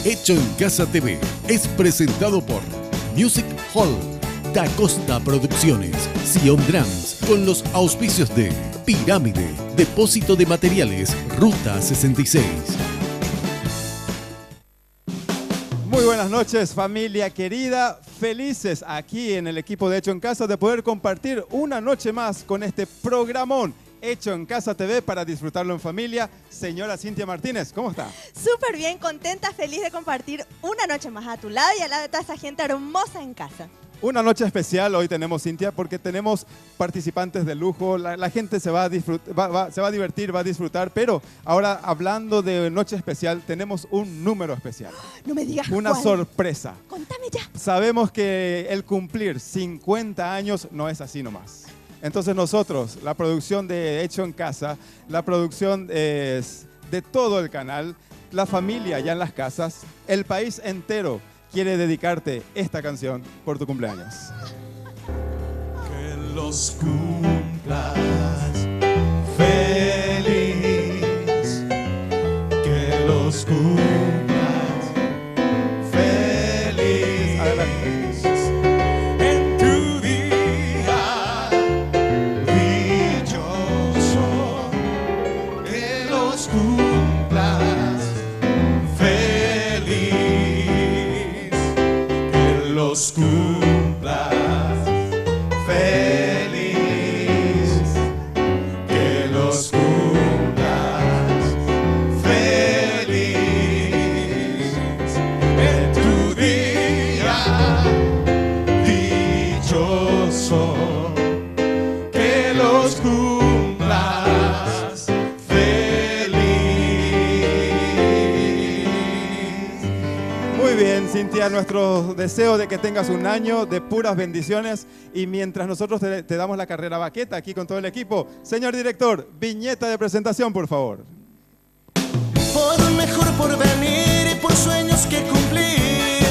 Hecho en Casa TV es presentado por Music Hall, Da Costa Producciones, Sion Drums, con los auspicios de Pirámide, Depósito de Materiales, Ruta 66. Muy buenas noches, familia querida. Felices aquí en el equipo de Hecho en Casa de poder compartir una noche más con este programón Hecho en Casa TV para disfrutarlo en familia. Señora Cintia Martínez, ¿cómo está? Súper bien, contenta, feliz de compartir una noche más a tu lado y al lado de toda esa gente hermosa en casa. Una noche especial hoy tenemos, Cintia, porque tenemos participantes de lujo. La gente se va a divertir, va a disfrutar. Pero ahora, hablando de noche especial, tenemos un número especial. No me digas una cuál. Sorpresa. Contame ya. Sabemos que el cumplir 50 años no es así nomás. Entonces nosotros, la producción de Hecho en Casa, la producción de todo el canal, la familia ya en las casas, el país entero quiere dedicarte esta canción por tu cumpleaños. Que los cumplas feliz, que los cumplas feliz. Adelante. En tu día dichoso, que los cumplas feliz, que los cumplas feliz, que los cumplas feliz en tu día dichoso, que los cumplas feliz. Muy bien, Cintia, nuestro deseo de que tengas un año de puras bendiciones y mientras nosotros te damos la carrera baqueta aquí con todo el equipo. Señor director, viñeta de presentación, por favor. Por un mejor porvenir y por sueños que cumplir,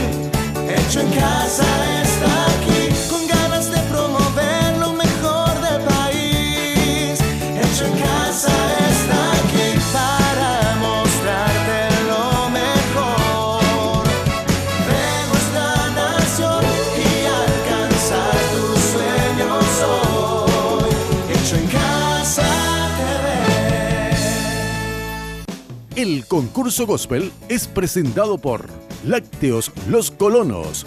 Hecho en Casa está aquí, con ganas de promover lo mejor del país. Hecho en Casa está aquí para mostrarte lo mejor de nuestra nación y alcanzar tus sueños hoy. Hecho en Casa TV. El concurso gospel es presentado por Lácteos Los Colonos,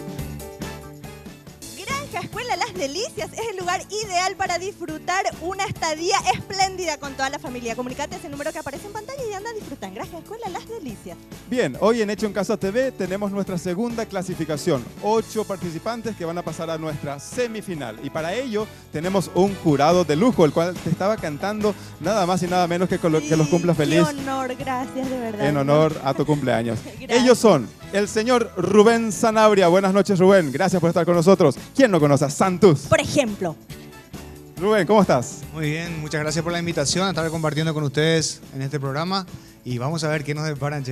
Granja Escuela Las Delicias es el lugar ideal para disfrutar una estadía espléndida con toda la familia. Comunicate a ese número que aparece en pantalla y anda a disfrutar en Granja Escuela Las Delicias. Bien, hoy en Hecho en Casa TV tenemos nuestra segunda clasificación. 8 participantes que van a pasar a nuestra semifinal. Y para ello tenemos un jurado de lujo, el cual te estaba cantando nada más y nada menos que que los cumplas feliz. Qué honor, gracias, de verdad. En honor a tu cumpleaños. Gracias. Ellos son el señor Rubén Sanabria. Buenas noches, Rubén. Gracias por estar con nosotros. ¿Quién no conoce a Santus? Por ejemplo. Rubén, ¿cómo estás? Muy bien, muchas gracias por la invitación a estar compartiendo con ustedes en este programa y vamos a ver qué nos deparan,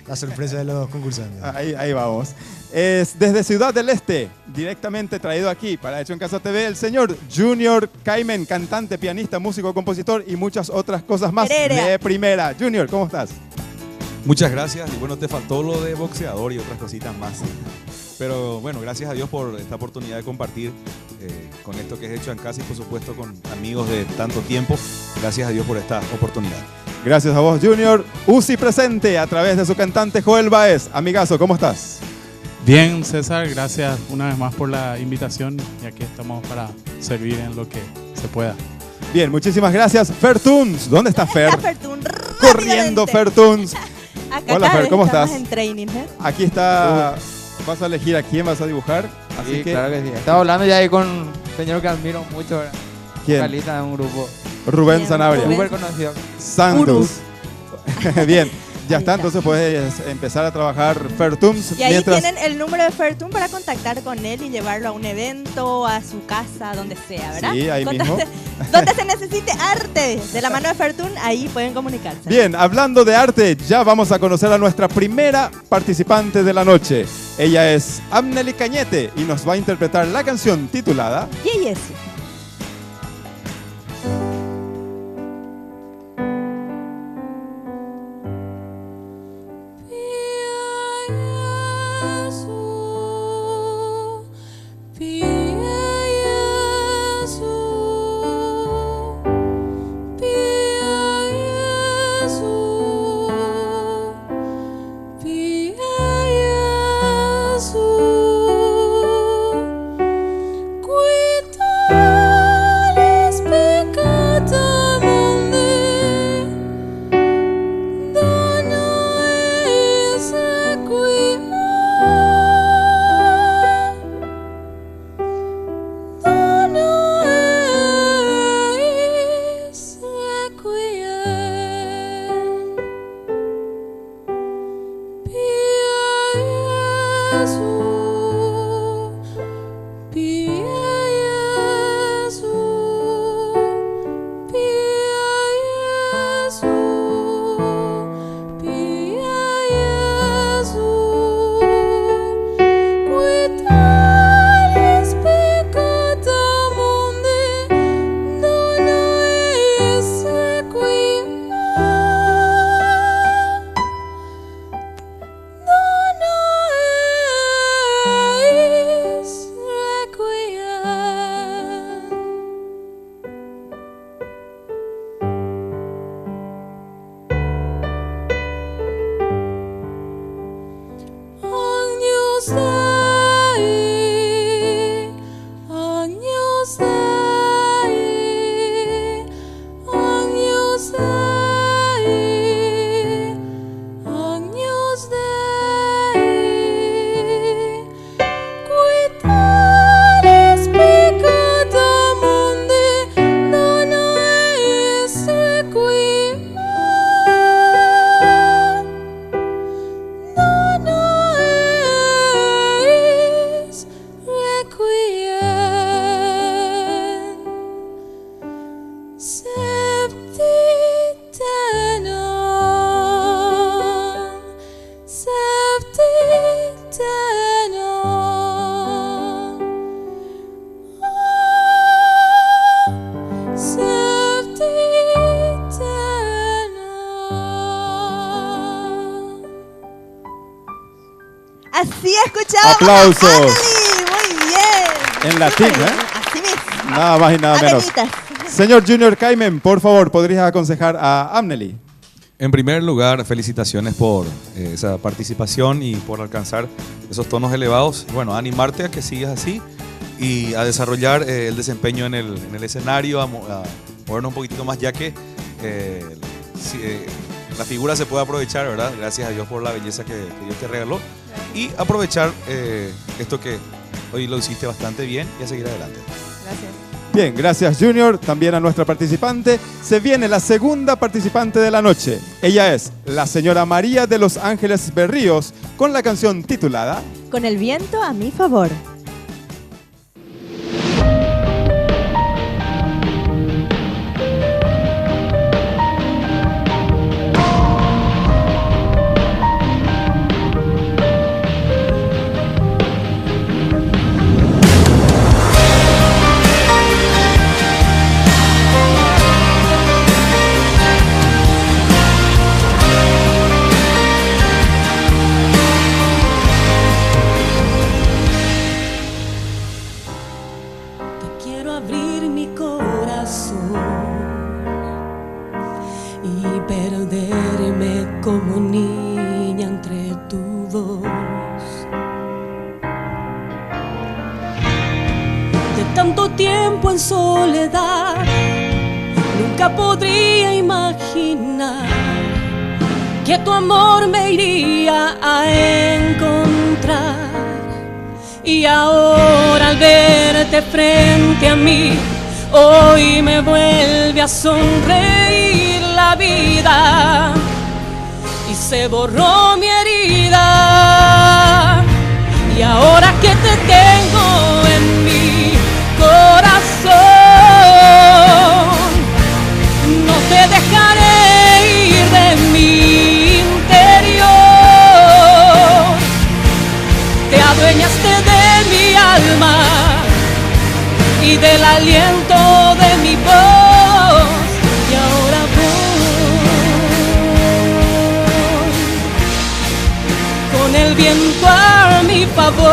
la sorpresa de los concursantes. Ahí vamos. Es desde Ciudad del Este, directamente traído aquí para Hecho en Casa TV, el señor Junior Caimen, cantante, pianista, músico, compositor y muchas otras cosas más Pereira. de primera. Junior, ¿cómo estás? Muchas gracias. Y bueno, te faltó lo de boxeador y otras cositas más. Pero bueno, gracias a Dios por esta oportunidad de compartir con esto que es Hecho en Casa y por supuesto con amigos de tanto tiempo. Gracias a Dios por esta oportunidad. Gracias a vos, Junior. Uzi presente a través de su cantante Joel Baez. Amigazo, ¿cómo estás? Bien, César, gracias una vez más por la invitación y aquí estamos para servir en lo que se pueda. Bien, muchísimas gracias. Fertuns, ¿dónde está Fer? Está Fertun, Corriendo, rápidamente. Fertuns. Acá Hola, Fer, ¿cómo estamos estás? en training, ¿eh? Aquí está. Vas a elegir a quién vas a dibujar. Así Sí, que, claro que sí. Estaba hablando ya ahí con un señor que admiro mucho, ¿verdad? ¿quién? Vocalista de un grupo Rubén Bien, Sanabria. Rubén. súper conocido. Santos. Bien, ya Ahí está. está. Entonces puedes empezar a trabajar Fertums. Y ahí mientras... tienen el número de Fertun para contactar con él y llevarlo a un evento, a su casa, donde sea, ¿verdad? Sí, ahí mismo. Donde se necesite arte de la mano de Fertun, ahí pueden comunicarse. Bien, hablando de arte, ya vamos a conocer a nuestra primera participante de la noche. Ella es Amneli Cañete y nos va a interpretar la canción titulada Y eso. Pia Así escuchábamos. Aplausos. A Anneli. Muy bien. En latín, Súper bien. ¿eh? Así mismo. Nada más y nada menos. Apenitas. Señor Junior Caimen, por favor, ¿podrías aconsejar a Anneli? En primer lugar, felicitaciones por esa participación y por alcanzar esos tonos elevados. Bueno, animarte a que sigas así y a desarrollar el desempeño en el escenario, a movernos un poquitito más, ya que la figura se puede aprovechar, ¿verdad? Gracias a Dios por la belleza que Dios te regaló. Y aprovechar esto que hoy lo hiciste bastante bien y a seguir adelante. Gracias. Bien, gracias Junior, también a nuestra participante. Se viene la segunda participante de la noche. Ella es la señora María de los Ángeles Berríos con la canción titulada Con el viento a mi favor. Como niña entre tu voz. De tanto tiempo en soledad, nunca podría imaginar que tu amor me iría a encontrar. Y ahora al verte frente a mí, hoy me vuelve a sonreír la vida. Y se borró mi herida. Y ahora que te tengo en mi corazón, no te dejaré ir de mi interior. Te adueñaste de mi alma y del aliento de mi voz. Y ahora con el viento a mi favor.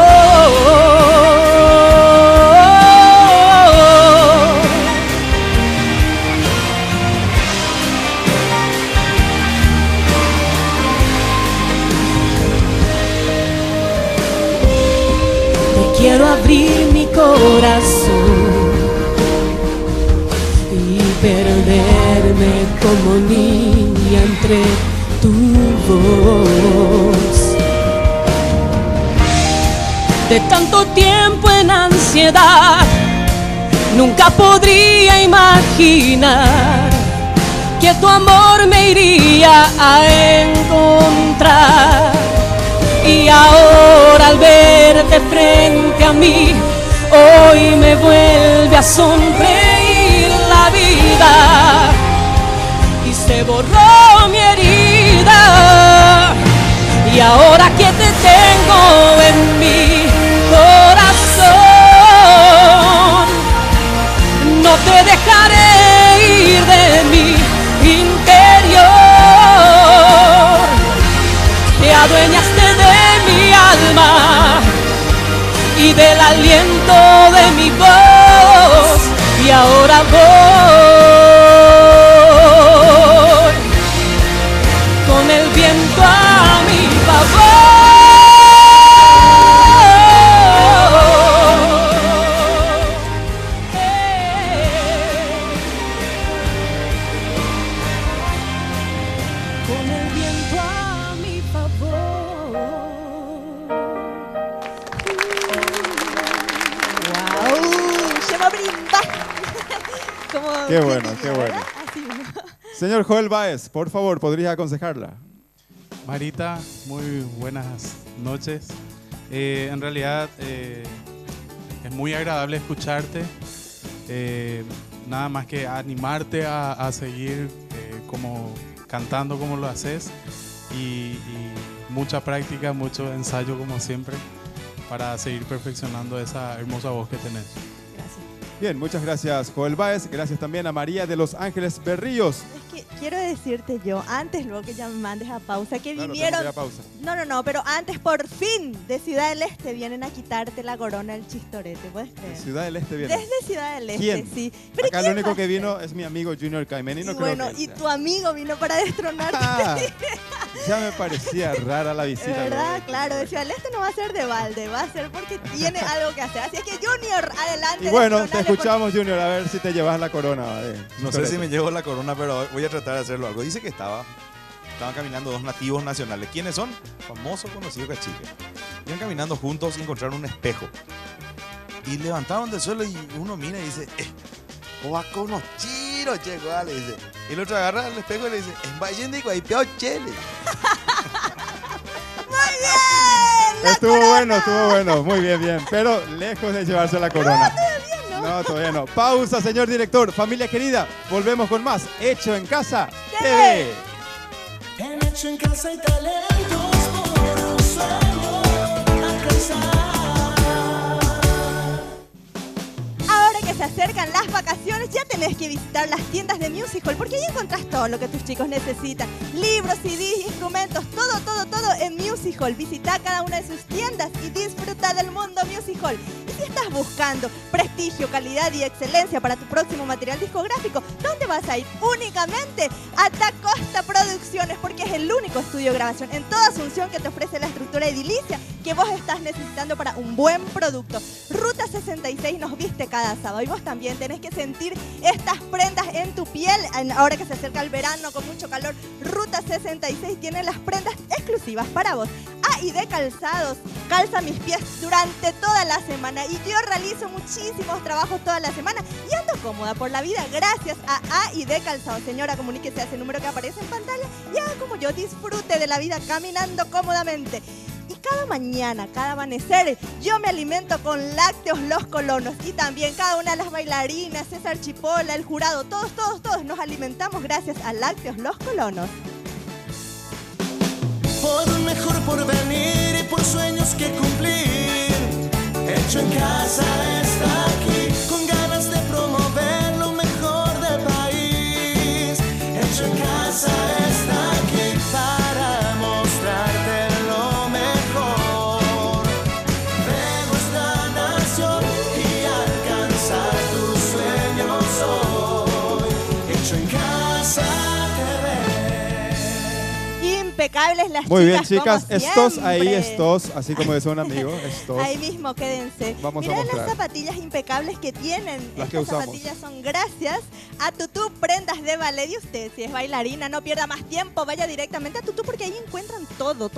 Te quiero abrir mi corazón y perderme como niña entre tu voz. De tanto tiempo en ansiedad, nunca podría imaginar que tu amor me iría a encontrar. Y ahora al ver mí. Hoy me vuelve a sonreír la vida y se borró mi herida. Y ahora que te tengo en mi corazón, no te dejaré ir de mi interior. Te adueñaste de mi alma y del aliento de mi voz, y ahora voy con el viento a mi favor. Con el viento a mi favor. ¡Wow! ¡Lleva brimba! Como Qué bueno, que- qué bueno. Así mismo. Señor Joel Baez, por favor, ¿podría aconsejarla? Marita, muy buenas noches. En realidad es muy agradable escucharte. Nada más que animarte a seguir como cantando como lo haces y mucha práctica, mucho ensayo como siempre para seguir perfeccionando esa hermosa voz que tenés. Gracias. Bien, muchas gracias Joel Baez. Gracias también a María de Los Ángeles Berríos. Es que quiero decirte yo, antes luego que ya me mandes a pausa, que Claro, vinieron... tenemos que ir a pausa. No, pero antes por fin de Ciudad del Este vienen a quitarte la corona del Chistorete, ¿puedes creer? Ciudad del Este viene. Desde Ciudad del Este, ¿Quién? sí. Pero Acá lo ¿quién único va a que ser? vino es mi amigo Junior Caimen y no Y creo bueno, que y sea. tu amigo vino para destronarte. Ah, ya me parecía rara la visita. ¿Verdad? luego. Claro, de Ciudad del Este no va a ser de balde, va a ser porque tiene algo que hacer. Así es que Junior, adelante. Y bueno, te destronale, escuchamos Junior, a ver si te llevas la corona. No sé si me llevo la corona, pero voy a tratar de hacerlo algo. Dice que estaban caminando dos nativos nacionales. ¿Quiénes son? Famosos conocidos cachiques. Iban caminando juntos y encontraron un espejo. Y levantaron del suelo y uno mira y dice, o va con unos chiros, che, le dice. Y el otro agarra el espejo y le dice, en Vallendico hay peor chele. Muy bien. la Estuvo corona. bueno, muy bien, bien. Pero lejos de llevarse la corona. No, todavía no. Pausa, señor director. Familia querida, volvemos con más Hecho en Casa TV. En Hecho en Casa hay talentos por un sueño alcanzar. Ahora que se acercan las vacaciones, ya tenés que visitar las tiendas de Music Hall, porque ahí encontrás todo lo que tus chicos necesitan. Libros, CDs, instrumentos, todo en Music Hall. Visita cada una de sus tiendas y disfruta del mundo Music Hall. Y si estás buscando prestigio, calidad y excelencia para tu próximo material discográfico, ¿dónde vas a ir? Únicamente a Dacosta Producciones, porque es el único estudio de grabación en toda Asunción que te ofrece la estructura edilicia que vos estás necesitando para un buen producto. Ruta 66 nos viste cada sábado y vos también tenés que sentir estas prendas en tu piel. Ahora que se acerca el verano con mucho calor, Ruta 66 tiene las prendas exclusivas para vos. A&D Calzados calza mis pies durante toda la semana y yo realizo muchísimos trabajos toda la semana y ando cómoda por la vida gracias a A&D Calzados. Señora, comuníquese a ese número que aparece en pantalla y haga como yo, disfrute de la vida caminando cómodamente. Y cada mañana, cada amanecer, yo me alimento con lácteos Los Colonos. Y también cada una de las bailarinas, César Chipola, el jurado, todos nos alimentamos gracias a lácteos Los Colonos. Por un mejor porvenir y por sueños que cumplir. Hecho en Casa está aquí, con ganas de promover lo mejor del país. Hecho en Casa está aquí para mostrarte lo mejor de nuestra nación y alcanzar tus sueños hoy. Hecho en Casa TV. Impecables las Muy bien, chicas, chicas. como Estos siempre. ahí, estos, así como decía un amigo, estos. Ahí mismo, quédense. Vamos a Mirá las mostrar. zapatillas impecables que tienen. Las que Estas usamos. zapatillas son gracias a Tutú Prendas de Ballet. Y usted, si es bailarina, no pierda más tiempo, vaya directamente a Tutú porque ahí encuentran todo.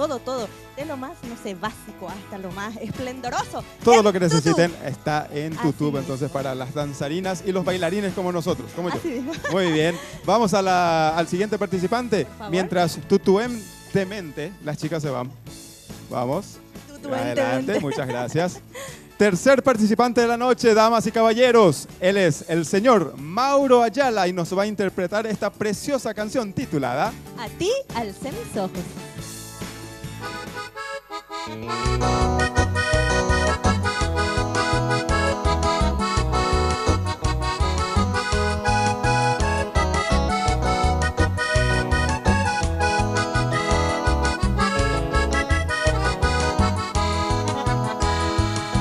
De lo más, no sé, básico hasta lo más esplendoroso. Todo en lo que Tutú. necesiten está en Así YouTube, mismo. entonces para las danzarinas y los bailarines como nosotros, como yo. Así mismo. Muy bien, vamos al siguiente participante. Por favor. Mientras tutuentemente las chicas se van. Vamos. Tutuentemente. Adelante, muchas gracias. Tercer participante de la noche, damas y caballeros. Él es el señor Mauro Ayala y nos va a interpretar esta preciosa canción titulada A ti alcé mis ojos.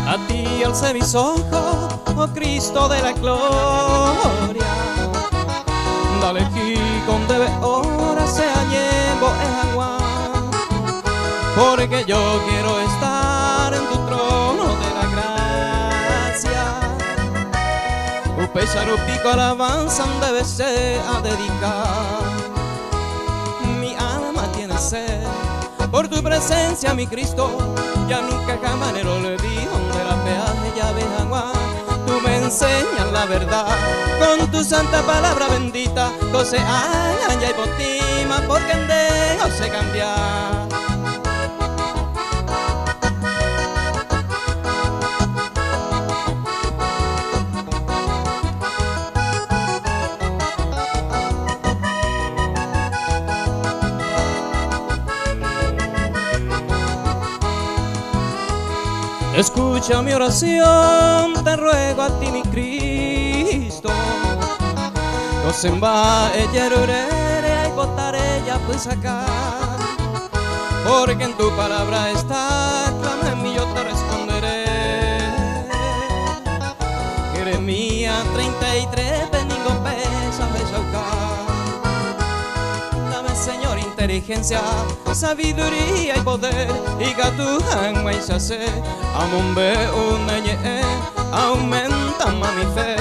A ti alcé mis ojos, oh Cristo de la gloria. Dale aquí con debe ora sea llevo en agua. Porque yo quiero estar en tu trono de la gracia. Un pesaro pico alabanza debe ser a dedicar. Mi alma tiene sed por tu presencia, mi Cristo. Ya nunca jamás le olvidé donde la peaje ya ve agua. Tú me enseñas la verdad con tu santa palabra bendita. Cose hagan ya y botima porque dejo se cambiar. Escucha mi oración, te ruego a ti, mi Cristo. No se va ella y botaré ya pues acá. Porque en tu palabra está, clama en mí, yo te responderé. Jeremías 33, bendigo pesa, dame, Señor, inteligencia, sabiduría y poder. Y que tu alma y se hace, amombe uneñe, aumenta más mi fe.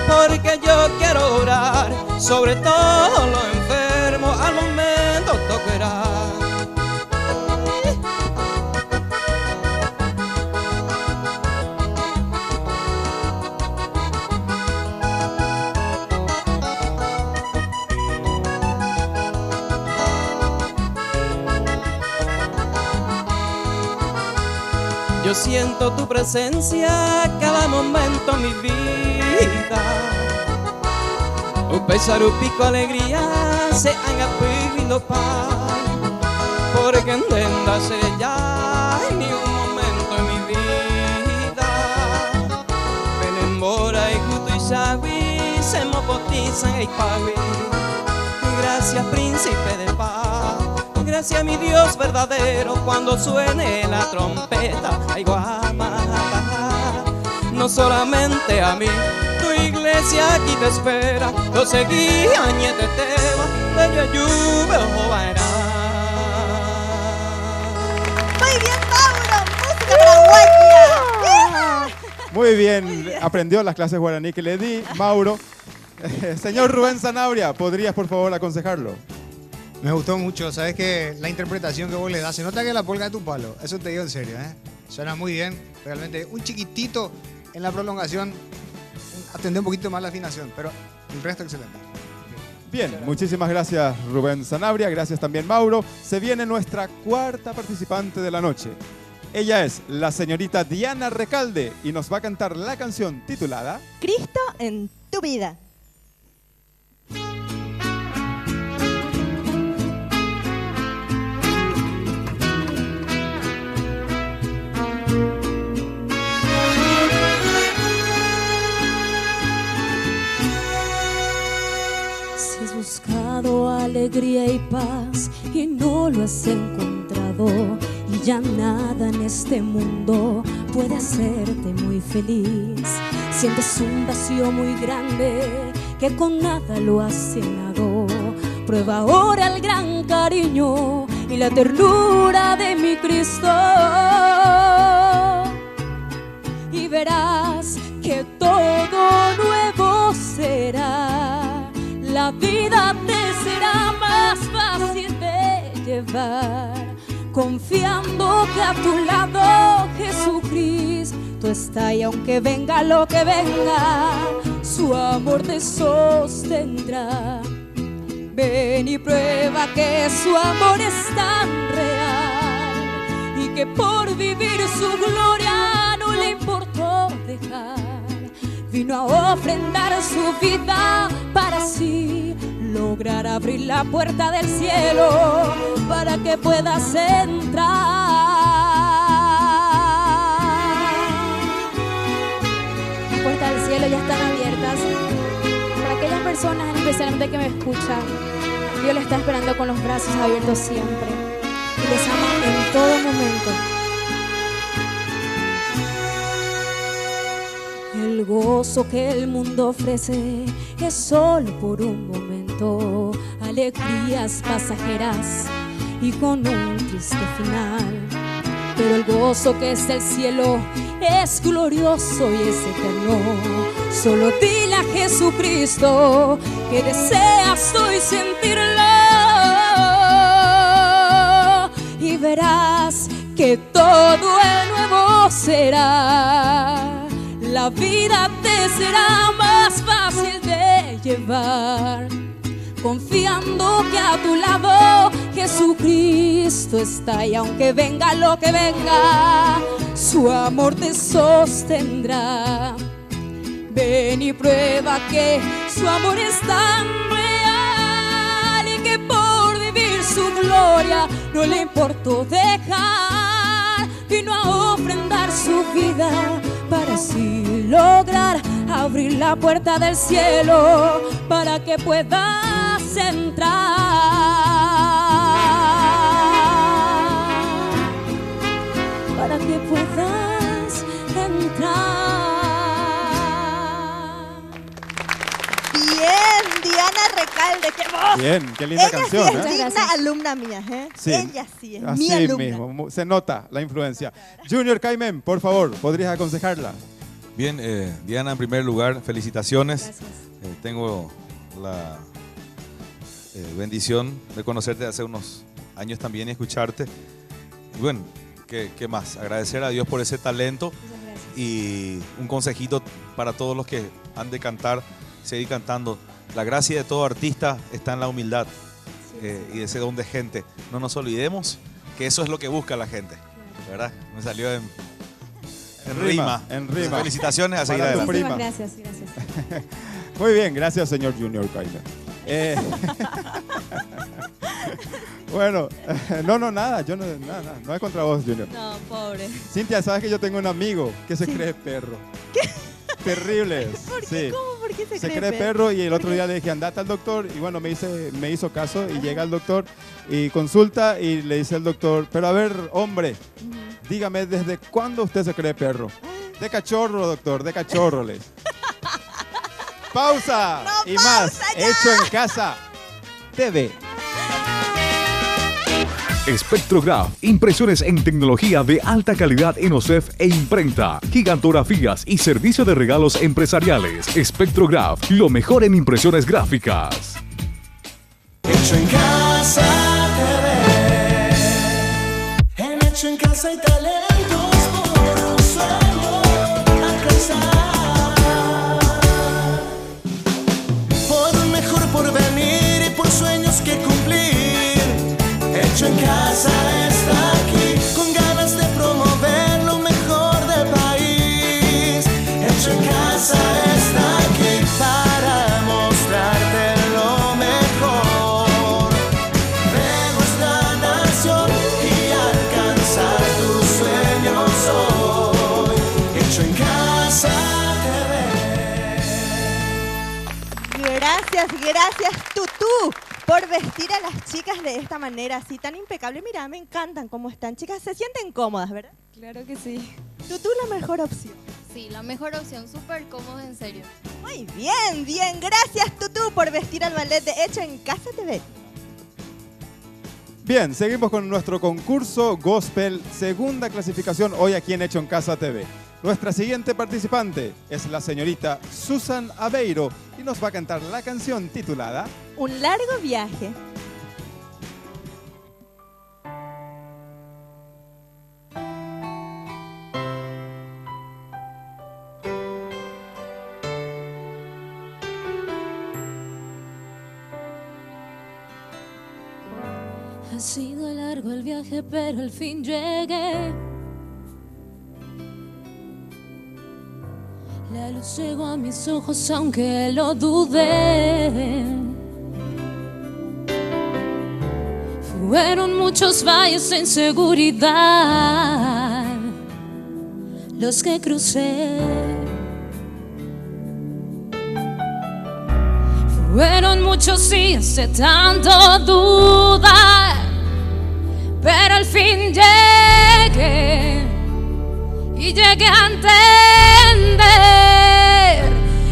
Porque yo quiero orar sobre todo lo enfermo, al momento tocará. Yo siento tu presencia cada momento en mi vida. Un pesar, un pico, alegría, se haga pidiendo paz. Porque entendase ya ni un momento en mi vida. Venembora y justo y sabi, se mo potizan y pavi. Gracias, príncipe de paz. Gracias, mi Dios verdadero, cuando suene la trompeta, ay guama, no solamente a mí, tu iglesia aquí te espera, lo seguí añete tema, de yo lluvia o vaina. Muy bien, Mauro, música paraguaya. Muy bien, aprendió las clases guaraní que le di, Mauro. Señor Rubén Sanabria, ¿podrías por favor aconsejarlo? Me gustó mucho, sabes que la interpretación que vos le das, se nota que la polka de tu palo, eso te digo en serio, ¿eh? Suena muy bien, realmente un chiquitito en la prolongación, atendé un poquito más la afinación, pero el resto excelente. Bien, muchísimas gracias Rubén Sanabria, gracias también Mauro. Se viene nuestra cuarta participante de la noche. Ella es la señorita Diana Recalde y nos va a cantar la canción titulada Cristo en tu vida. Si has buscado alegría y paz y no lo has encontrado, y ya nada en este mundo puede hacerte muy feliz, sientes un vacío muy grande que con nada lo has llenado, prueba ahora el gran cariño y la ternura de mi Cristo, y verás que todo nuevo será, la vida te será más fácil de llevar, confiando que a tu lado Jesucristo está, y aunque venga lo que venga, su amor te sostendrá. Ven y prueba que su amor es tan real y que por vivir su gloria no le importó dejar. Vino a ofrendar su vida para así lograr abrir la puerta del cielo para que puedas entrar. Las puertas del cielo ya están abiertas para aquellas personas, especialmente que me escuchan. Dios les está esperando con los brazos abiertos siempre y les ama en todo momento. El gozo que el mundo ofrece es solo por un momento, alegrías pasajeras y con un triste final. Pero el gozo que es el cielo es glorioso y es eterno. Solo dile a Jesucristo que deseas hoy sentirlo y verás que todo es nuevo será. La vida te será más fácil de llevar, confiando que a tu lado Jesucristo está. Y aunque venga lo que venga, su amor te sostendrá. Ven y prueba que su amor es tan real y que por vivir su gloria no le importó dejar. Vino a ofrendar su vida para así lograr abrir la puerta del cielo para que puedas entrar. Para que puedas entrar. Bien, Diana Recalde, qué voz. Bien, qué linda canción. Ella sí es digna alumna mía, ¿eh? Sí, Ella sí es así mi alumna. mismo, se nota la influencia. Junior Caimen, por favor, ¿podrías aconsejarla? Bien, Diana, en primer lugar, felicitaciones. Tengo la bendición de conocerte hace unos años también y escucharte. Y bueno, ¿qué más? Agradecer a Dios por ese talento y un consejito para todos los que han de cantar, seguir cantando. La gracia de todo artista está en la humildad y ese don de gente. No nos olvidemos que eso es lo que busca la gente, ¿verdad? Me salió en rima. En rima. Felicitaciones a seguir Para tu adelante. prima. Gracias, gracias. Muy bien, gracias, señor Junior Caimen. Bueno, nada, yo no es contra vos, Junior. No, pobre. Cintia, ¿sabes que yo tengo un amigo que se cree perro? ¿Qué? Terrible. ¿Por qué? Sí. ¿Cómo? ¿Por qué se Se cree cree perro y el otro día le dije, andate al doctor. Y bueno, me hizo caso y llega al doctor y consulta y le dice al doctor, pero a ver, hombre, dígame, ¿desde cuándo usted se cree perro? De cachorro, doctor, de cachorro, le dice. Pausa No, y pausa más. ya. Hecho en Casa TV. Spectrograph, impresiones en tecnología de alta calidad en OCEF e imprenta, gigantografías y servicio de regalos empresariales. Spectrograph, lo mejor en impresiones gráficas. Hecho en Casa TV. En Hecho en Casa hay talentos por un sueño alcanzar. Por un mejor porvenir y por sueños que cumplir. Hecho en Casa está aquí, con ganas de promover lo mejor del país. Hecho en Casa está aquí para mostrarte lo mejor de nuestra nación y alcanzar tus sueños hoy. Hecho en Casa TV. Gracias, Tutú, por vestir a las chicas de esta manera así tan impecable. Mira, me encantan cómo están. Chicas, se sienten cómodas, ¿verdad? Claro que sí. Tutú, la mejor opción. Sí, la mejor opción, súper cómoda, en serio. Muy bien, bien. Gracias, Tutú, por vestir al ballet de Hecho en Casa TV. Bien, seguimos con nuestro concurso Gospel, segunda clasificación hoy aquí en Hecho en Casa TV. Nuestra siguiente participante es la señorita Susan Aveiro y nos va a cantar la canción titulada Un largo viaje. Ha sido largo el viaje, pero al fin llegué. La luz llegó a mis ojos aunque lo dudé. Fueron muchos valles de inseguridad los que crucé. Fueron muchos días de tanto dudar, pero al fin llegué y llegué a entender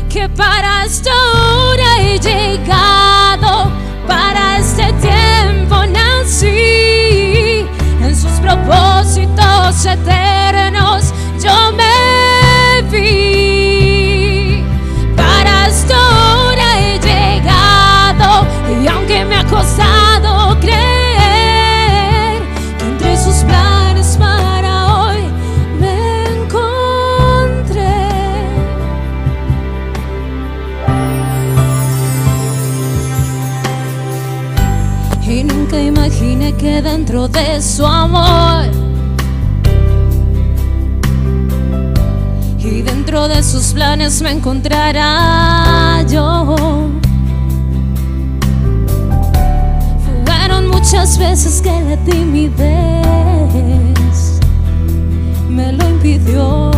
que para esta hora he llegado, para este tiempo nací, en sus propósitos eternos yo me vi. Para esta hora he llegado y aunque me ha costado creer que entre sus planes para hoy me encontré. Y nunca imaginé que dentro de su amor y dentro de sus planes me encontrará yo. Fueron muchas veces que la timidez me lo impidió.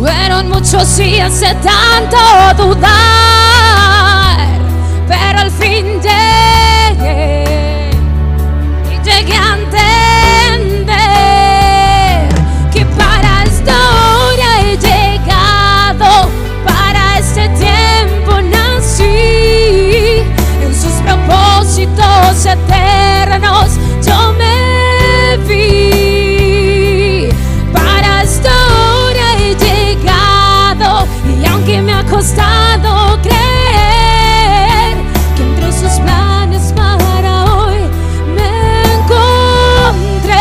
Fueron muchos días de tanto dudar, pero al fin llegué y llegué a entender que para esta hora he llegado, para este tiempo nací, en sus propósitos eternos yo me vi. Para esta hora he llegado y aunque me ha costado creer que entre sus planes para hoy me encontré.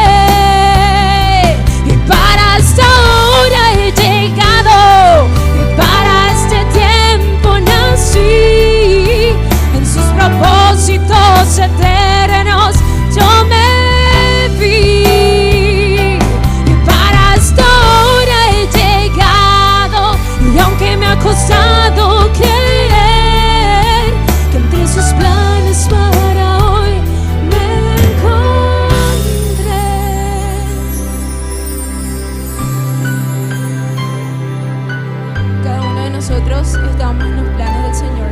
Y para esta hora he llegado y para este tiempo nací, en sus propósitos eternos yo me vi. Y para esta hora he llegado y aunque me ha costado creer que entre sus planes para hoy me encontré. Cada uno de nosotros estamos en los planes del Señor,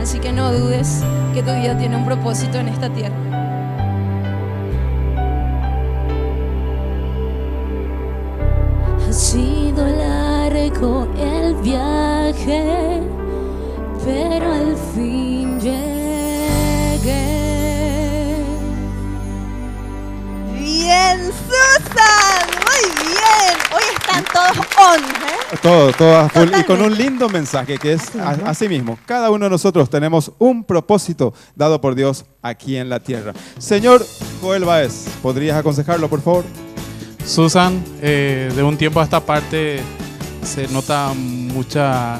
así que no dudes que tu vida tiene un propósito en esta tierra. Ha sido largo el viaje, pero al fin llegué. Bien, Susan, muy bien. Hoy están todos on, ¿eh? Todo a full. Y con un lindo mensaje que es así mismo. Cada uno de nosotros tenemos un propósito dado por Dios aquí en la tierra. Señor Joel Baez, ¿podrías aconsejarlo, por favor? Susan, de un tiempo a esta parte se nota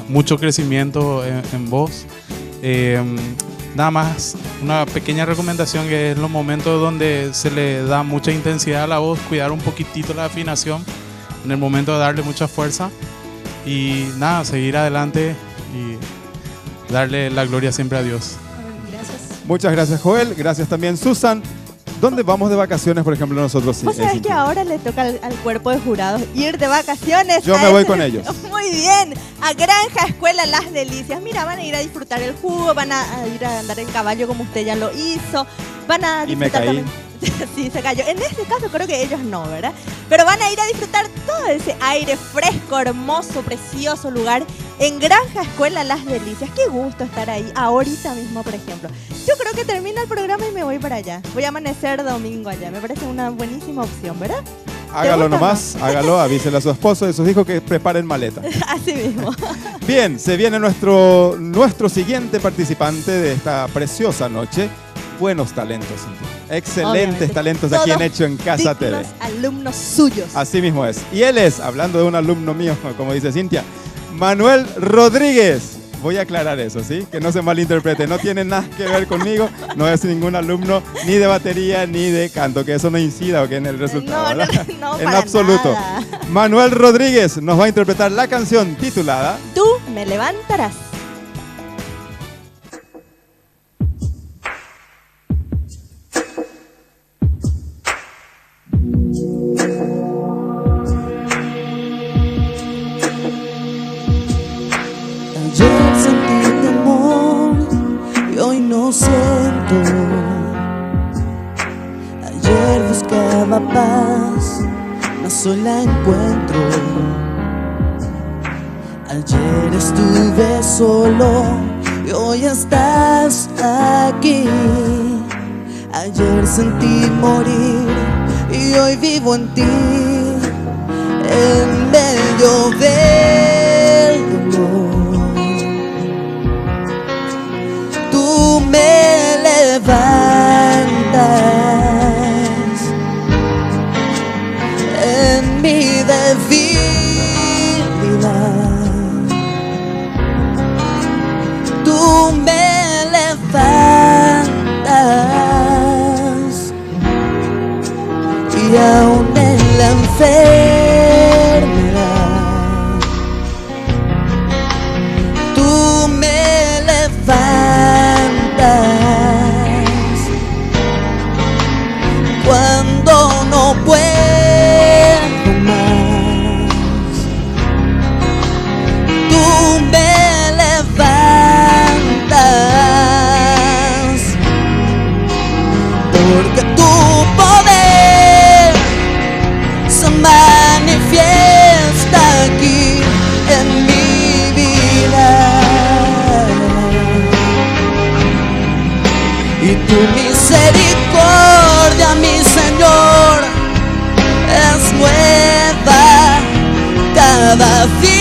mucho crecimiento en vos. Nada más una pequeña recomendación, que es los momentos donde se le da mucha intensidad a la voz, cuidar un poquitito la afinación en el momento de darle mucha fuerza y nada, seguir adelante y darle la gloria siempre a Dios. Gracias. Muchas gracias, Joel. Gracias también, Susan. ¿Dónde vamos de vacaciones, por ejemplo, nosotros? Vos sabés que ahora le toca al cuerpo de jurados ir de vacaciones. Yo me voy con ellos. Muy bien. A Granja Escuela Las Delicias. Mira, van a ir a disfrutar el jugo, van a ir a andar en caballo como usted ya lo hizo. Van a disfrutar. Y me caí. También. Sí, se cayó. En este caso creo que ellos no, ¿verdad? Pero van a ir a disfrutar todo ese aire fresco, hermoso, precioso lugar en Granja Escuela Las Delicias. Qué gusto estar ahí ahorita mismo, por ejemplo. Yo creo que termina el programa y me voy para allá. Voy a amanecer domingo allá. Me parece una buenísima opción, ¿verdad? Hágalo nomás, hágalo, avísele a su esposo y a sus hijos que preparen maleta. Así mismo. Bien, se viene nuestro siguiente participante de esta preciosa noche. Buenos talentos, Cintia. Excelentes Obviamente. talentos aquí en Hecho en Casa TV. Alumnos suyos. Así mismo es. Y él es, hablando de un alumno mío, como dice Cintia, Manuel Rodríguez. Voy a aclarar eso, ¿sí? Que no se malinterprete. No tiene nada que ver conmigo. No es ningún alumno ni de batería ni de canto. Que eso no incida o que en el resultado. No, ¿verdad? no, en para absoluto. nada. Manuel Rodríguez nos va a interpretar la canción titulada Tú me levantarás. Ayer sentí temor y hoy no siento. Ayer buscaba paz, mas hoy la encuentro. Ayer estuve solo y hoy estás aquí. Ayer sentí morir y hoy vivo en ti. En medio del dolor, tú me levantas. En mi debilidad, tú me levantas. Y aún en la enfermedad, tú me levantas. Cuando no puedo más, tú me levantas. Porque tu poder se manifiesta aquí en mi vida. Y tu misericordia, mi Señor, es nueva cada día.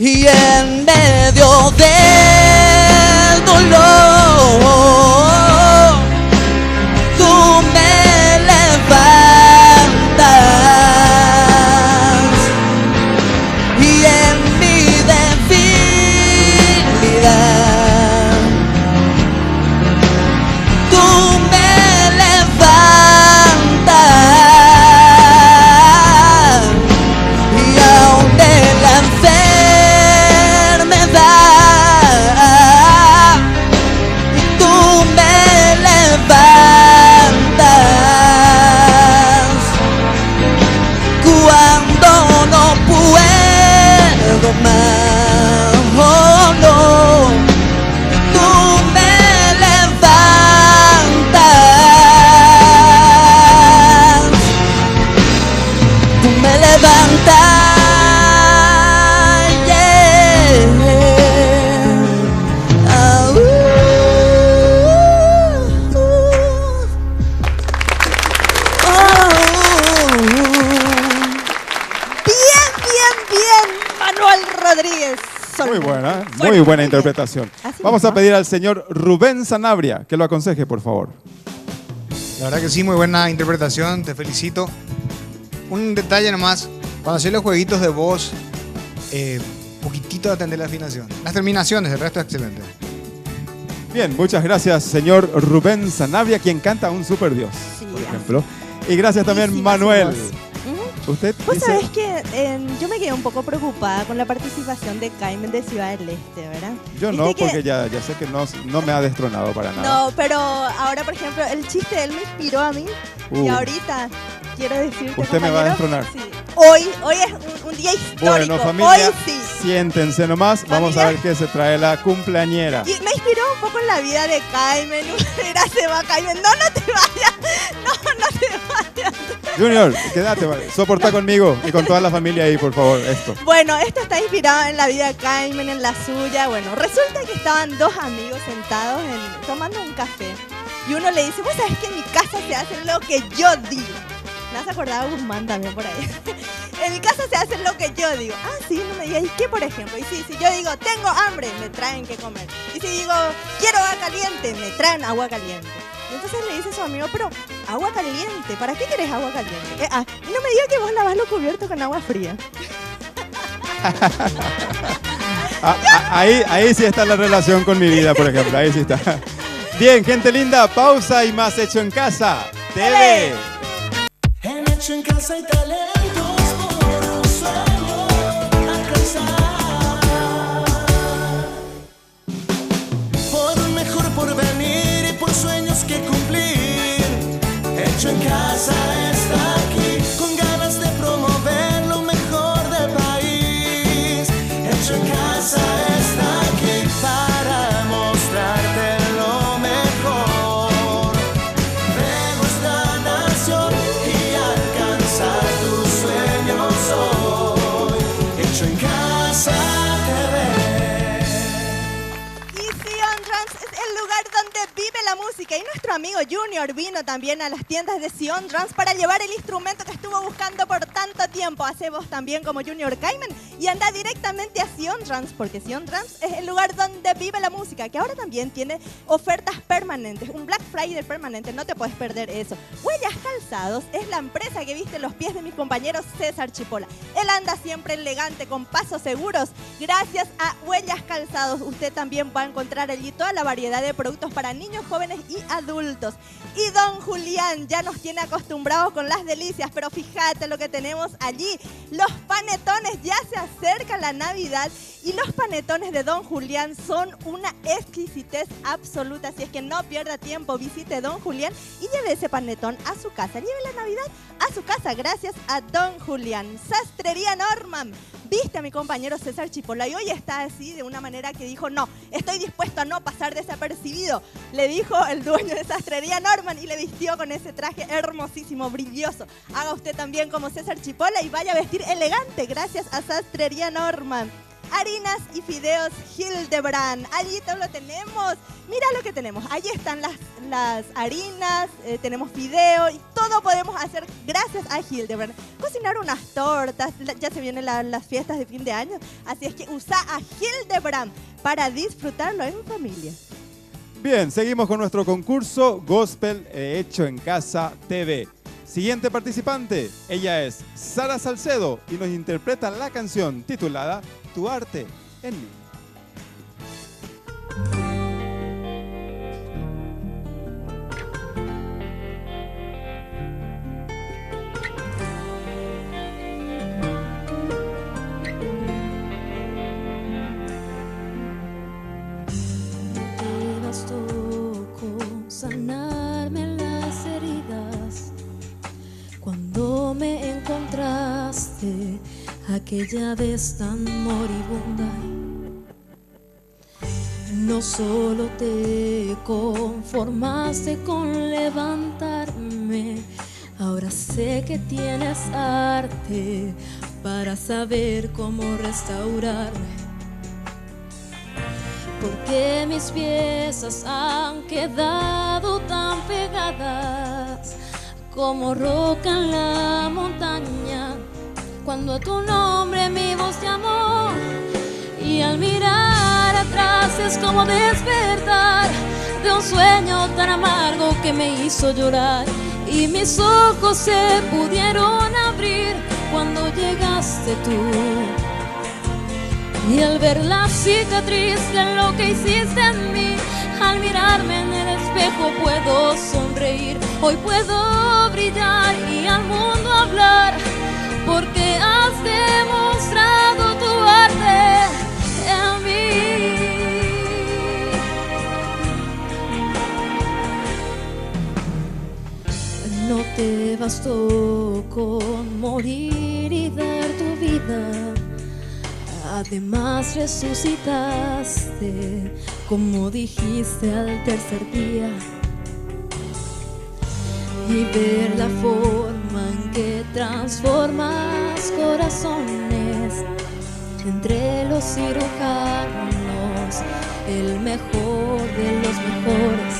Y en medio del dolor, tú me levantas. Y en mi debilidad, tú me levantas. Y aún en la enfermedad, tú me levantas. Cuando no puedo más, oh no, tú me levantas. Tú me levantas, yeah. Ah, Bien, Manuel Rodríguez. muy buena, muy buena interpretación. Así Vamos mismo. a pedir al señor Rubén Sanabria que lo aconseje, por favor. La verdad que sí, muy buena interpretación, te felicito. Un detalle nomás, cuando haces los jueguitos de voz, poquitito de atender la afinación. Las terminaciones, el resto es excelente. Bien, muchas gracias, señor Rubén Sanabria, quien canta un super Dios, por ejemplo. Y gracias también, Bellísima su Manuel. voz. ¿Usted Vos dice? sabés que yo me quedé un poco preocupada con la participación de Caimen de Ciudad del Este, ¿verdad? Yo no, Viste que- porque ya sé que no me ha destronado para nada. No, pero ahora, por ejemplo, el chiste de él me inspiró a mí. Y ahorita quiero decirte, Usted me va a compañero, destronar. sí, hoy es un día histórico. Bueno, familia, Hoy sí. siéntense nomás. Vamos a ver qué se trae la cumpleañera. Y me inspiró un poco en la vida de Caimen. Mira, se va Caimen. No te vayas. No te vayas. Junior, quédate, vale. Soporta conmigo y con toda la familia ahí, por favor, esto. Bueno, esto está inspirado en la vida de Caimen, en la suya. Bueno, resulta que estaban dos amigos sentados tomando un café. Y uno le dice, vos sabés que en mi casa se hace lo que yo digo. Me has acordado a Guzmán también por ahí. En mi casa se hace lo que yo digo. Ah, sí, no me digas. ¿Y qué, por ejemplo? Y sí, si yo digo, tengo hambre, me traen que comer. Y si digo, quiero agua caliente, me traen agua caliente. Y entonces le dice a su amigo, pero agua caliente. ¿Para qué querés agua caliente? Y no me digas que vos lavas lo cubierto con agua fría. Ahí sí está la relación con mi vida, por ejemplo. Ahí sí está. Bien, gente linda, pausa y más Hecho en Casa TV. En Hecho en Casa hay talentos por un sueño alcanzar. Por un mejor porvenir y por sueños que cumplir. Hecho en Casa está aquí, con ganas de promover lo mejor del país. Hecho en Casa está aquí para mostrarte lo mejor de nuestra nación y alcanzar tus sueños hoy. Hecho en Casa TV. Y Sion Drums es el lugar donde vive la música. Y nuestro amigo Junior vino también a las tiendas de Sion Drums para llevar el instrumento que estuvo buscando por tanto tiempo. Hace vos también como Junior Cayman y anda directamente a Sion Drums, porque Sion Drums es el lugar donde vive la música, que ahora también tiene ofertas permanentes, un Black Friday permanente, no te puedes perder eso. Huellas Calzados es la empresa que viste los pies de mi compañero César Chipola. Él anda siempre elegante, con pasos seguros. Gracias a Huellas Calzados, usted también va a encontrar allí toda la variedad de productos para niños, jóvenes y adultos. Y Don Julián ya nos tiene acostumbrados con las delicias, pero fíjate lo que tenemos allí. Los panetones, ya se acerca la Navidad y los panetones de Don Julián son una exquisitez absoluta. Así es que no pierda tiempo, visite Don Julián y lleve ese panetón a su casa. Lleve la Navidad a su casa gracias a Don Julián. Sastrería Norman. Viste a mi compañero César Chipola y hoy está así de una manera que dijo, no, estoy dispuesto a no pasar desapercibido. Le dijo el dueño de Sastrería Norman y le vistió con ese traje hermosísimo, brilloso. Haga usted también como César Chipola y vaya a vestir elegante gracias a Sastrería Norman. Harinas y fideos Hildebrand. Allí todo lo tenemos. Mira lo que tenemos. Allí están las harinas, tenemos fideo y todo podemos hacer gracias a Hildebrand. Cocinar unas tortas, ya se vienen las fiestas de fin de año. Así es que usa a Hildebrand para disfrutarlo en familia. Bien, seguimos con nuestro concurso Gospel Hecho en Casa TV. Siguiente participante, ella es Sara Salcedo y nos interpreta la canción titulada Tu arte en mí. Te bastó con sanarme las heridas cuando me encontraste aquella vez tan moribunda. No solo te conformaste con levantarme, ahora sé que tienes arte para saber cómo restaurarme. Porque mis piezas han quedado tan pegadas como roca en la montaña, cuando a tu nombre mi voz llamó. Y al mirar atrás es como despertar de un sueño tan amargo que me hizo llorar. Y mis ojos se pudieron abrir cuando llegaste tú. Y al ver la cicatriz de lo que hiciste en mí, al mirarme en el espejo puedo sonreír. Hoy puedo brillar y al mundo hablar, porque has demostrado tu arte en mí. No te bastó con morir y dar tu vida, además resucitaste, como dijiste al tercer día. Y ver la forma en que transformas corazones entre los cirujanos, el mejor de los mejores.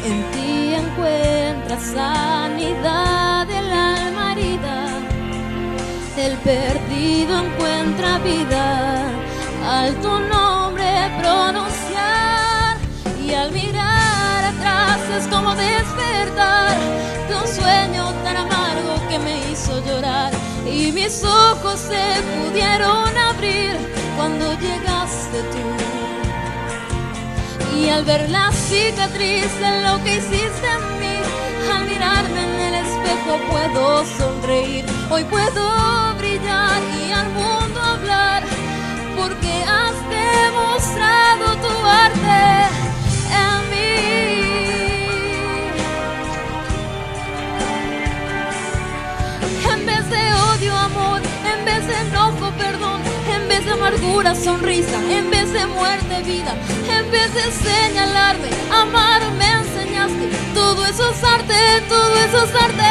En ti encuentras sanidad del alma herida, el perdido encuentra vida al tu nombre pronunciar. Y al mirar atrás es como de mis ojos se pudieron abrir cuando llegaste tú. Y al ver la cicatriz de lo que hiciste en mí, al mirarme en el espejo puedo sonreír. Hoy puedo brillar y al mundo hablar, porque has demostrado tu arte en mí. En vez de odio, amor, en vez de enojo, perdón, en vez de amargura, sonrisa, en vez de muerte, vida, en vez de señalarme, amar me enseñaste. Todo eso es arte, todo eso es arte.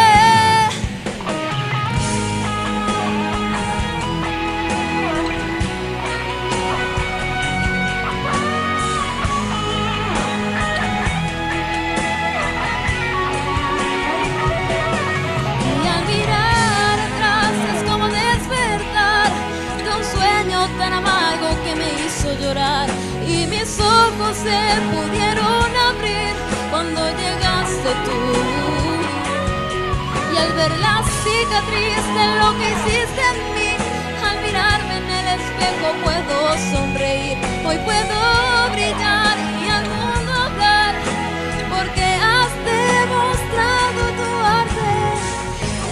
Y al mirar atrás es como despertar de un sueño tan amargo que me hizo llorar. Y mis ojos se pudieron abrir cuando llegaste tú. Y al ver la cicatriz de lo que hiciste en mí, al mirarme en el espejo puedo sonreír. Hoy puedo brillar y al mundo hablar, porque has demostrado tu arte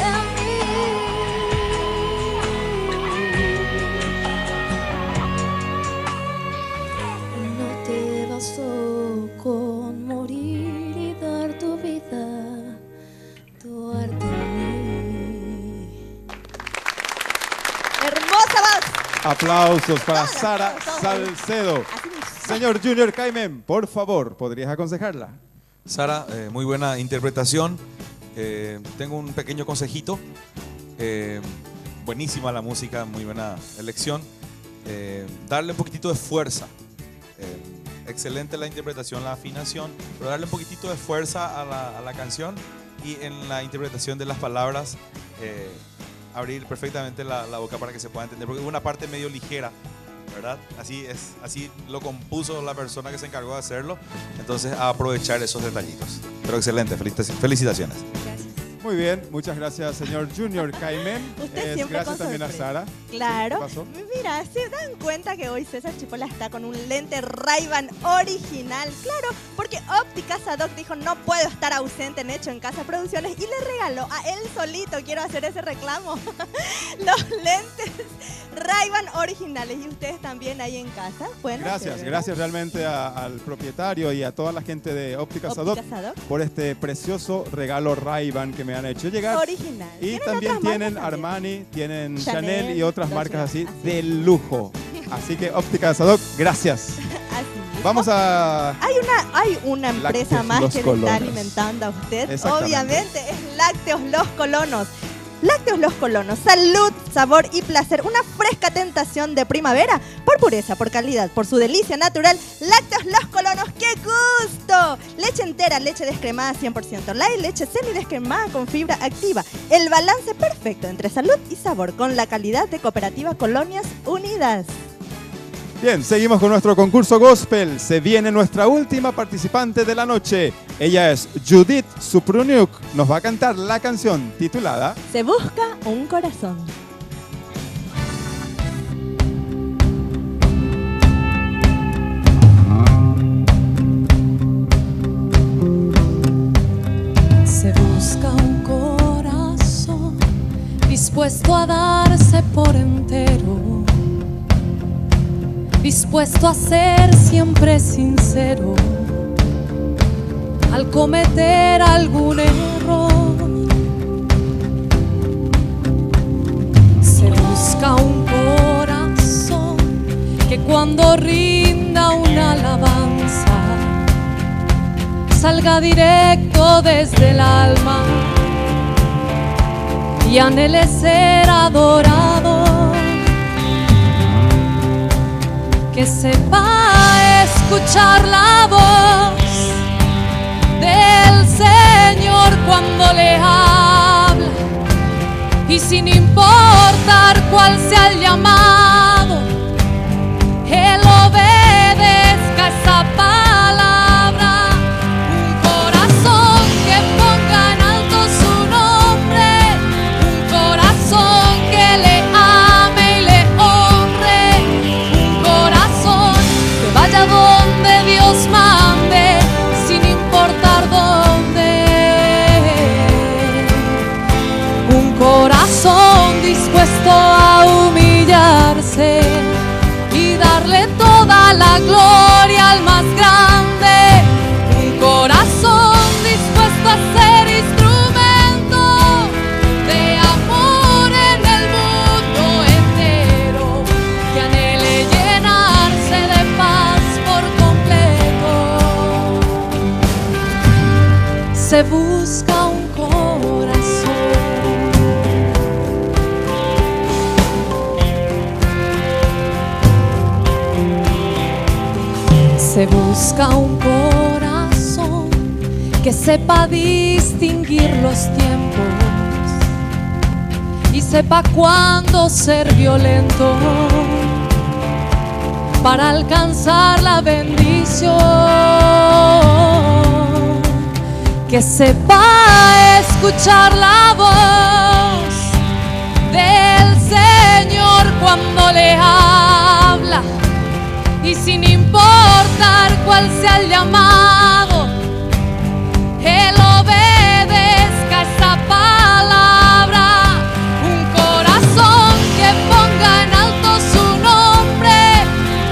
en mí. No te bastó con morir y dar tu vida, tu arte en mí. Hermosa voz. Aplausos para Todos, Sara todos. Salcedo. Así mismo. Señor Junior Caimen, por favor, ¿podrías aconsejarla? Sara, muy buena interpretación. Tengo un pequeño consejito. Buenísima la música, muy buena elección. Darle un poquitito de fuerza. Excelente la interpretación, la afinación, pero darle un poquitito de fuerza a la canción y en la interpretación de las palabras abrir perfectamente la boca para que se pueda entender, porque es una parte medio ligera, ¿verdad? Así lo compuso la persona que se encargó de hacerlo, entonces a aprovechar esos detallitos. Pero excelente, felicitaciones. Muy bien, muchas gracias, señor Junior Caimen. Usted siempre gracias con también a sorpresa. Sara. Claro. ¿Qué pasó? Mira, se dan cuenta que hoy César Chipola está con un lente Ray-Ban original. Claro, porque Óptica Sadoc dijo no puedo estar ausente en Hecho en Casa Producciones y le regaló a él solito, quiero hacer ese reclamo, los lentes Ray-Ban originales. Y ustedes también ahí en casa pueden Gracias, hacer, gracias realmente al propietario y a toda la gente de Óptica Sadoc por este precioso regalo Ray-Ban que me han hecho llegar. Original. Y ¿Tienen también otras tienen marcas Armani, tienen Chanel, Chanel y otras Dolce marcas así Gabbana, de lujo. Así que Óptica Sadoc, gracias. Así. Vamos a... Hay una empresa Lácteos más Los que le Colonos. está alimentando a usted. Exactamente. Obviamente es Lácteos Los Colonos. Lácteos Los Colonos, salud, sabor y placer. Una fresca tentación de primavera. Por pureza, por calidad, por su delicia natural. Lácteos Los Colonos, ¡qué gusto! Leche entera, leche descremada 100% light, leche semidescremada con fibra activa. El balance perfecto entre salud y sabor con la calidad de Cooperativa Colonias Unidas. Bien, seguimos con nuestro concurso gospel. Se viene nuestra última participante de la noche. Ella es Judith Supruniuk. Nos va a cantar la canción titulada Se busca un corazón. Se busca un corazón dispuesto a darse por entero, dispuesto a ser siempre sincero al cometer algún error. Se busca un corazón que cuando rinda una alabanza salga directo desde el alma y anhele ser adorado, que sepa escuchar la voz del Señor cuando le habla y sin importar cuál sea el llamado, Él obedezca esa palabra. Un corazón que ponga en alto su nombre, un corazón que le se busca un corazón. Se busca un corazón que sepa distinguir los tiempos y sepa cuándo ser violento para alcanzar la bendición, que sepa escuchar la voz del Señor cuando le habla y sin importar cuál sea el llamado, Él obedezca esa palabra. Un corazón que ponga en alto su nombre,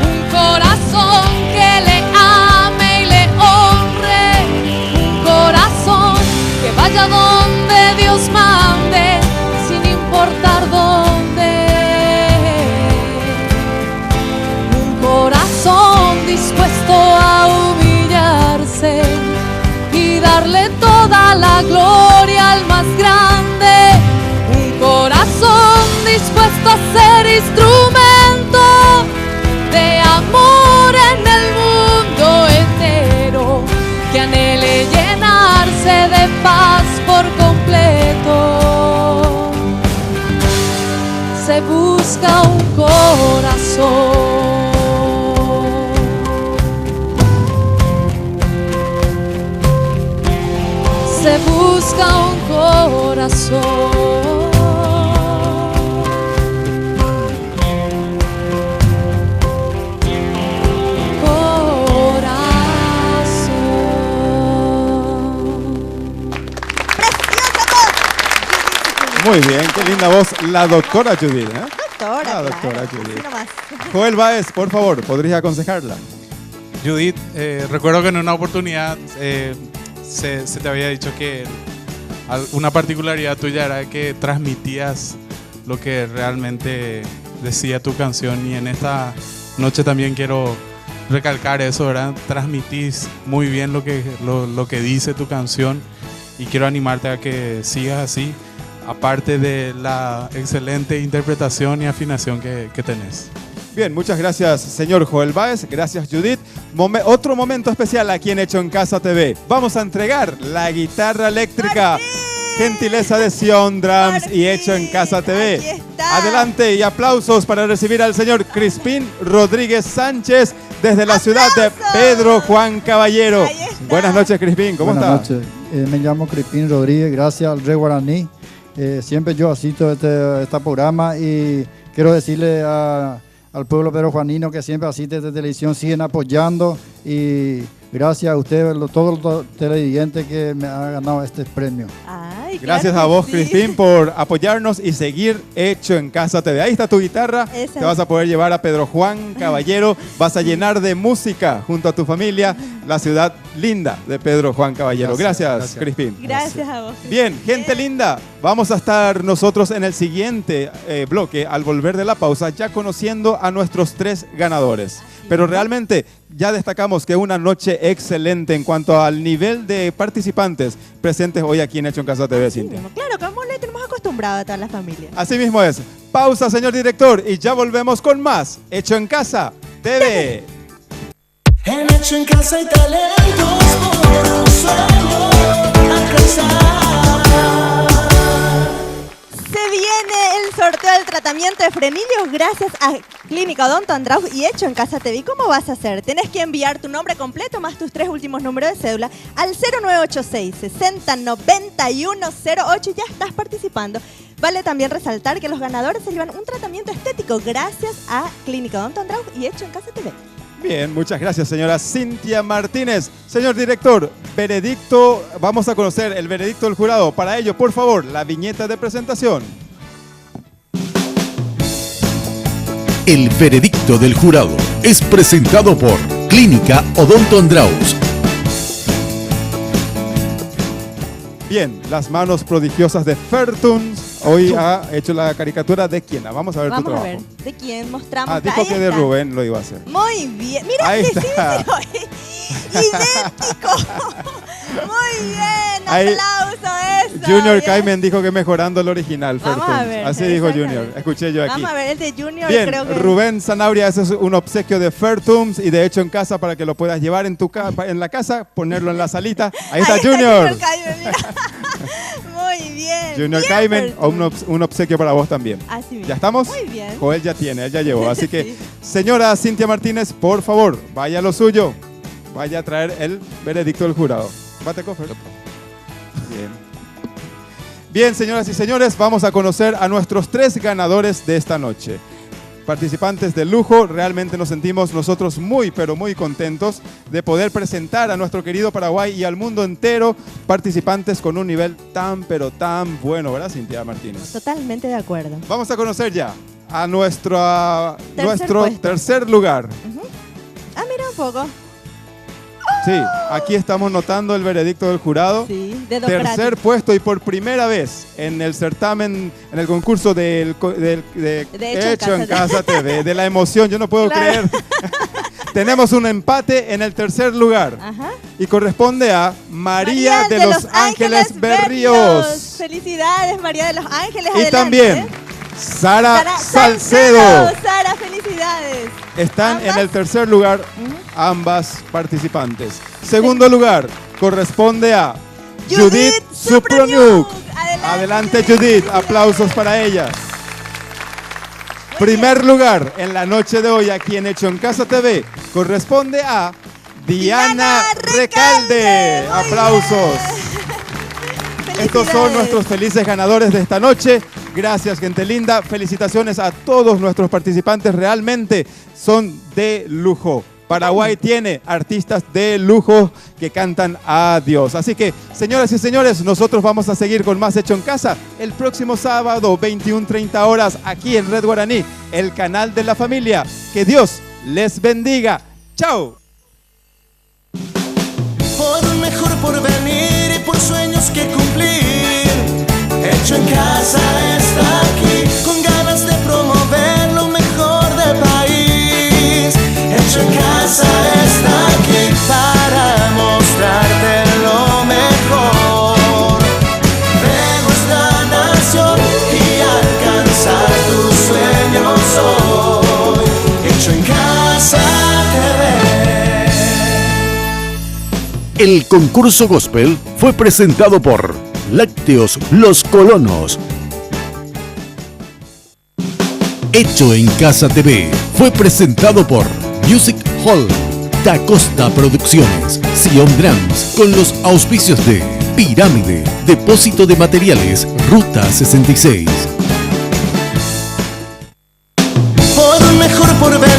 un corazón que le ame y le honre, un corazón que vaya donde Dios mande, sin importar dónde. Un corazón dispuesto a humillarse y darle toda la gloria al más grande. Un corazón dispuesto a ser instrumento de amor en el mundo entero, que anhele llenarse de paz por completo. Se busca un corazón. Se busca un corazón. Muy bien, qué linda voz, la doctora Judith. Doctora, la doctora claro, Judith. así nomás. Joel Báez, por favor, ¿podrías aconsejarla? Judith, recuerdo que en una oportunidad se te había dicho que una particularidad tuya era que transmitías lo que realmente decía tu canción, y en esta noche también quiero recalcar eso, ¿verdad? Transmitís muy bien lo que dice tu canción, y quiero animarte a que sigas así, aparte de la excelente interpretación y afinación que tenés. Bien, muchas gracias, señor Joel Báez. Gracias, Judith. Otro momento especial aquí en Hecho en Casa TV. Vamos a entregar la guitarra eléctrica. Gentileza de Sion Drums y Hecho en Casa TV. Adelante y aplausos para recibir al señor Crispín Rodríguez Sánchez desde la ciudad de Pedro Juan Caballero. Buenas noches, Crispín. ¿Cómo está? Buenas noches. Me llamo Crispín Rodríguez. Gracias al Rey Guaraní. Siempre yo asisto a este programa y quiero decirle al pueblo perujuanino que siempre asiste a esta televisión, siguen apoyando, y gracias a ustedes, todos los televidentes que me han ganado este premio. Ay, gracias a vos, Crispín, por apoyarnos y seguir Hecho en Casa TV. Ahí está tu guitarra, te vas a poder llevar a Pedro Juan Caballero, vas a llenar de música junto a tu familia la ciudad linda de Pedro Juan Caballero. Gracias. Crispín. Gracias a vos, Crispín. Bien, gente linda, vamos a estar nosotros en el siguiente bloque, al volver de la pausa, ya conociendo a nuestros 3 ganadores. Pero realmente ya destacamos que una noche excelente en cuanto al nivel de participantes presentes hoy aquí en Hecho en Casa TV, Cintia. Claro, como le tenemos acostumbrado a toda la familia. Así mismo es. Pausa, señor director, y ya volvemos con más Hecho en Casa TV. En Hecho en Casa hay talentos por un sueño alcanzar. Se viene el sorteo del tratamiento de frenillos gracias a Clínica Odonto Andraus y Hecho en Casa TV. ¿Cómo vas a hacer? Tenés que enviar tu nombre completo más tus 3 últimos números de cédula al 0986 60 91 08 y ya estás participando. Vale también resaltar que los ganadores se llevan un tratamiento estético gracias a Clínica Odonto Andraus y Hecho en Casa TV. Bien, muchas gracias, señora Cintia Martínez. Señor director, veredicto, vamos a conocer el veredicto del jurado. Para ello, por favor, la viñeta de presentación. El veredicto del jurado es presentado por Clínica Odonto Andraus. Bien, las manos prodigiosas de Fertuns. Hoy ha hecho la caricatura de quién. Vamos a ver tu trabajo. Vamos a ver, ¿de quién mostramos? Dijo que de Rubén lo iba a hacer. Muy bien. Mira, ahí sí, está. sí, idéntico. Muy bien, Ahí, aplauso eso. Junior bien. Cayman dijo que mejorando el original. Vamos Fairtunes. a ver, Así dijo exactamente. Junior. Escuché yo aquí. Vamos a ver, el de Junior Bien, creo que... Rubén Zanabria, ese es un obsequio de Fairtunes y de hecho en casa para que lo puedas llevar en en la casa, ponerlo en la salita. Ahí está Junior. Cayman, mira. Muy bien. Junior bien, Cayman, Fairtunes. un obsequio para vos también. Así mismo. ¿Ya estamos? Muy bien. Joel ya tiene, él ya llevó. Así que, señora Cintia Martínez, por favor, vaya a lo suyo. Vaya a traer el veredicto del jurado. Bate cofre. Bien. Bien, señoras y señores, vamos a conocer a nuestros 3 ganadores de esta noche. Participantes de lujo, realmente nos sentimos nosotros muy, pero muy contentos de poder presentar a nuestro querido Paraguay y al mundo entero participantes con un nivel tan, pero tan bueno, ¿verdad, Cintia Martínez? Totalmente de acuerdo. Vamos a conocer ya a nuestro puesto. tercer lugar. Ah, mira un poco. Sí, aquí estamos notando el veredicto del jurado. Sí, dedo Tercer gratis. puesto y por primera vez en el certamen, en el concurso de Hecho en Casa TV, de la emoción, yo no puedo Claro. creer. Tenemos un empate en el tercer lugar Ajá. y corresponde a María de los Ángeles Berríos. Felicidades, María de los Ángeles. Y adelante. también Sara Sara Salcedo. Sara, felicidades. Están en el tercer lugar ambas participantes. Segundo lugar corresponde a Judith Suproniuk. Adelante Judith, aplausos para ella. Primer lugar en la noche de hoy aquí en Hecho en Casa TV corresponde a Diana Recalde. Aplausos. Estos son nuestros felices ganadores de esta noche. Gracias, gente linda. Felicitaciones a todos nuestros participantes. Realmente son de lujo. Paraguay tiene artistas de lujo que cantan a Dios. Así que, señoras y señores, nosotros vamos a seguir con más Hecho en Casa el próximo sábado, 21:30 horas, aquí en Red Guaraní, el canal de la familia. Que Dios les bendiga. ¡Chao! Por un mejor porvenir y por sueños que cumplir, Hecho en Casa está aquí, con ganas de promover lo mejor del país. Hecho en Casa está aquí para mostrarte lo mejor de nuestra nación y alcanzar tus sueños hoy. Hecho en Casa TV. El concurso gospel fue presentado por Lácteos Los Colonos. Hecho en Casa TV fue presentado por Music Hall, Da Costa Producciones, Sion Drums, con los auspicios de Pirámide, Depósito de Materiales, Ruta 66. Por un mejor porvenir